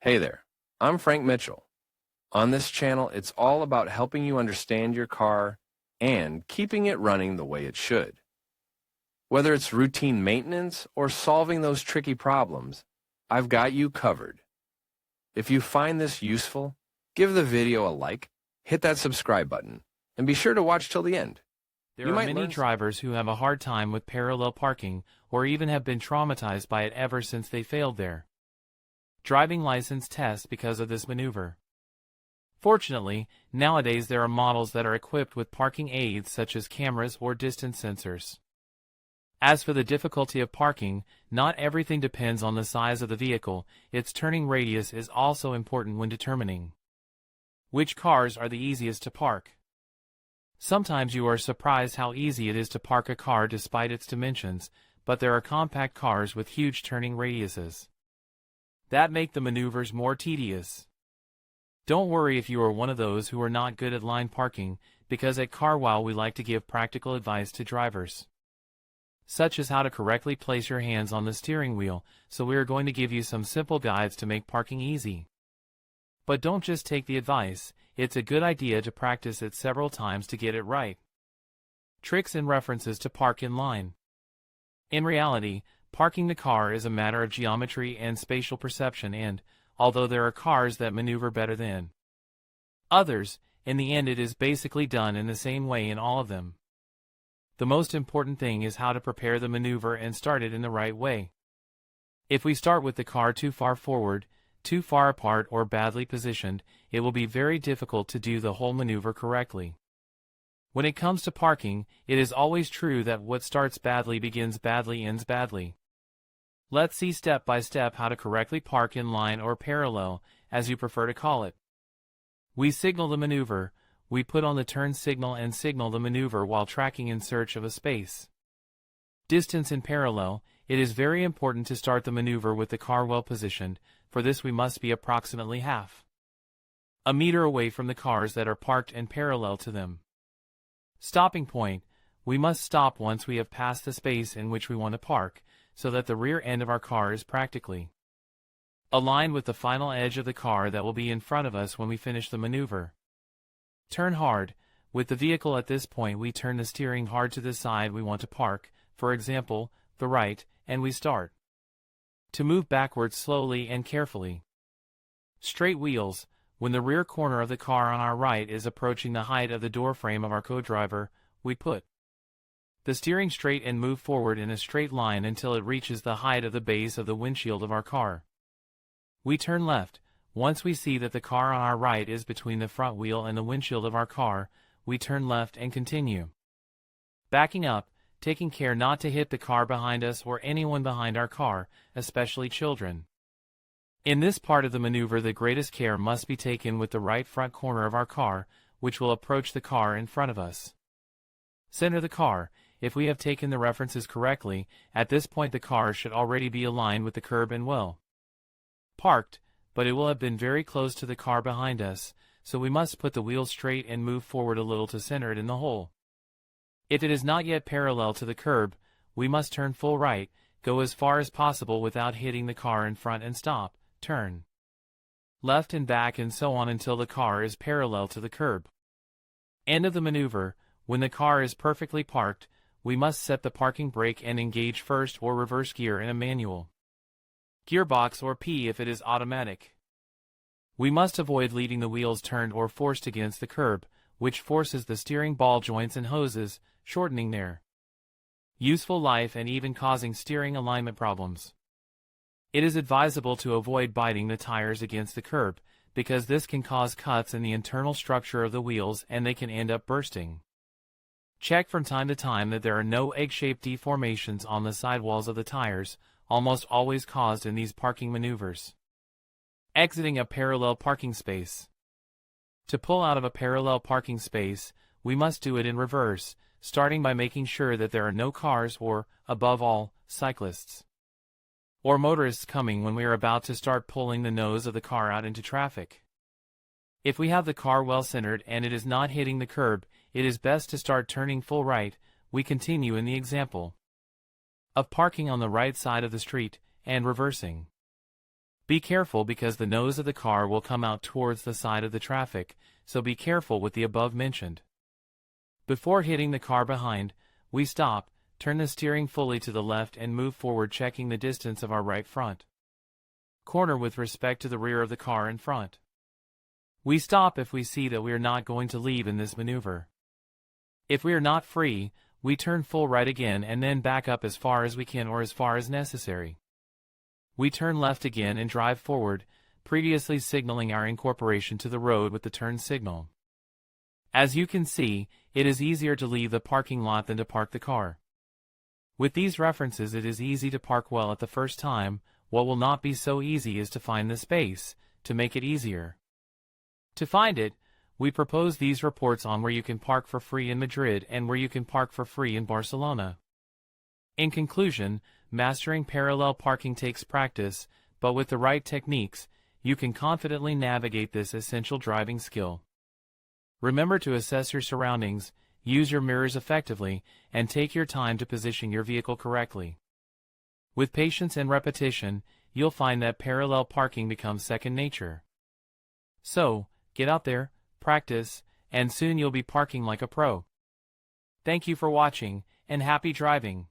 Hey there, I'm Frank Mitchell. On this channel, it's all about helping you understand your car and keeping it running the way it should. Whether it's routine maintenance or solving those tricky problems, I've got you covered. If you find this useful, give the video a like, hit that subscribe button, and be sure to watch till the end. There are many drivers who have a hard time with parallel parking or even have been traumatized by it ever since they failed their driving license test because of this maneuver. Fortunately, nowadays there are models that are equipped with parking aids such as cameras or distance sensors. As for the difficulty of parking, not everything depends on the size of the vehicle. Its turning radius is also important when determining which cars are the easiest to park. Sometimes you are surprised how easy it is to park a car despite its dimensions, but there are compact cars with huge turning radiuses that make the maneuvers more tedious. Don't worry if you are one of those who are not good at line parking, because at CarWow we like to give practical advice to drivers, such as how to correctly place your hands on the steering wheel, so we are going to give you some simple guides to make parking easy. But don't just take the advice, it's a good idea to practice it several times to get it right. Tricks and references to park in line. In reality, parking the car is a matter of geometry and spatial perception, and, although there are cars that maneuver better than others, in the end it is basically done in the same way in all of them. The most important thing is how to prepare the maneuver and start it in the right way. If we start with the car too far forward, too far apart, or badly positioned, it will be very difficult to do the whole maneuver correctly. When it comes to parking, it is always true that what starts badly begins badly ends badly. Let's see step by step how to correctly park in line or parallel, as you prefer to call it. We signal the maneuver. We put on the turn signal and signal the maneuver while tracking in search of a space. Distance in parallel. It is very important to start the maneuver with the car well positioned. For this we must be approximately half a meter away from the cars that are parked and parallel to them. Stopping point. We must stop once we have passed the space in which we want to park, so that the rear end of our car is practically aligned with the final edge of the car that will be in front of us when we finish the maneuver. Turn hard. With the vehicle at this point we turn the steering hard to the side we want to park, for example, the right, and we start to move backwards slowly and carefully. Straight wheels. When the rear corner of the car on our right is approaching the height of the door frame of our co-driver, we put the steering straight and move forward in a straight line until it reaches the height of the base of the windshield of our car. We turn left. Once we see that the car on our right is between the front wheel and the windshield of our car, we turn left and continue backing up, taking care not to hit the car behind us or anyone behind our car, especially children. In this part of the maneuver the greatest care must be taken with the right front corner of our car, which will approach the car in front of us. Center the car. If we have taken the references correctly, at this point the car should already be aligned with the curb and well parked, but it will have been very close to the car behind us, so we must put the wheel straight and move forward a little to center it in the hole. If it is not yet parallel to the curb, we must turn full right, go as far as possible without hitting the car in front and stop, turn left and back and so on until the car is parallel to the curb. End of the maneuver. When the car is perfectly parked, we must set the parking brake and engage first or reverse gear in a manual gearbox or P if it is automatic. We must avoid leaving the wheels turned or forced against the curb, which forces the steering ball joints and hoses, shortening their useful life and even causing steering alignment problems. It is advisable to avoid biting the tires against the curb, because this can cause cuts in the internal structure of the wheels and they can end up bursting. Check from time to time that there are no egg-shaped deformations on the sidewalls of the tires, almost always caused in these parking maneuvers. Exiting a parallel parking space. To pull out of a parallel parking space, we must do it in reverse, starting by making sure that there are no cars or, above all, cyclists or motorists coming when we are about to start pulling the nose of the car out into traffic. If we have the car well centered and it is not hitting the curb, it is best to start turning full right. We continue in the example of parking on the right side of the street and reversing. Be careful because the nose of the car will come out towards the side of the traffic, so be careful with the above mentioned. Before hitting the car behind, we stop, turn the steering fully to the left and move forward, checking the distance of our right front corner with respect to the rear of the car in front. We stop if we see that we are not going to leave in this maneuver. If we are not free, we turn full right again and then back up as far as we can or as far as necessary. We turn left again and drive forward, previously signaling our incorporation to the road with the turn signal. As you can see, it is easier to leave the parking lot than to park the car. With these references, it is easy to park well at the first time. What will not be so easy is to find the space, to make it easier. To find it, we propose these reports on where you can park for free in Madrid and where you can park for free in Barcelona. In conclusion, mastering parallel parking takes practice, but with the right techniques, you can confidently navigate this essential driving skill. Remember to assess your surroundings, use your mirrors effectively, and take your time to position your vehicle correctly. With patience and repetition, you'll find that parallel parking becomes second nature. So, get out there, practice, and soon you'll be parking like a pro. Thank you for watching, and happy driving.